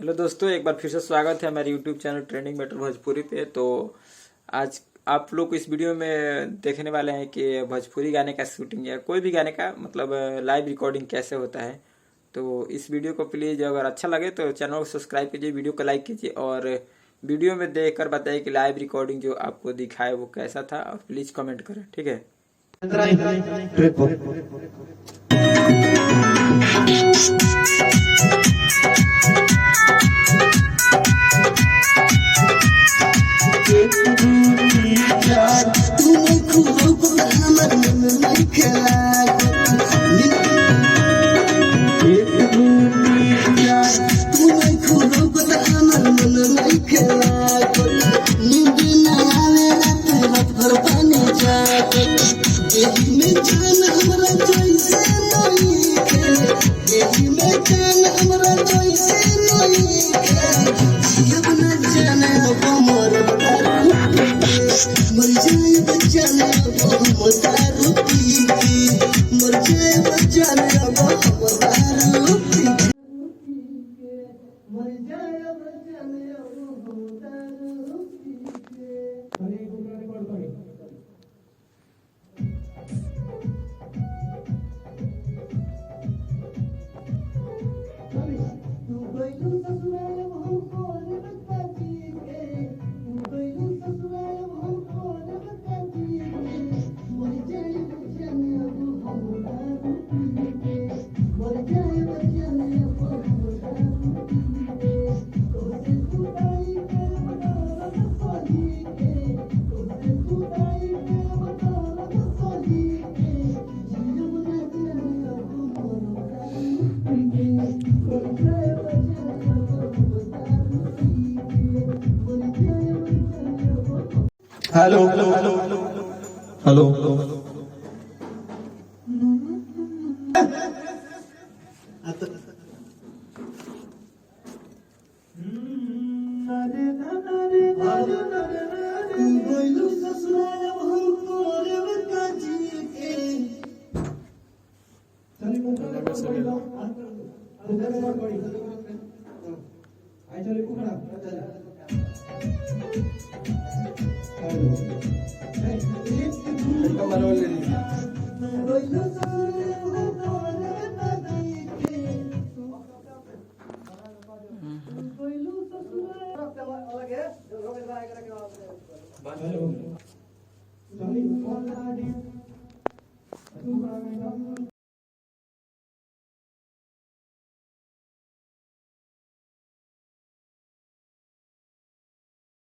Hello दोस्तों, एक बार फिर से स्वागत है हमारे YouTube channel trending battle Bhojpuri पे। तो आज आप लोग इस वीडियो में देखने वाले हैं कि भोजपुरी गाने का शूटिंग या कोई भी गाने का मतलब लाइव रिकॉर्डिंग कैसे होता है। तो इस वीडियो को प्लीज़ अगर अच्छा लगे तो चैनल को सब्सक्राइब कीजिए, वीडियो को लाइक कीजिए और वीडियो में देख कर बताइए कि लाइव रिकॉर्डिंग जो आपको दिखाए वो कैसा था, और प्लीज़ कमेंट करें, ठीक है। Hello hello Hello.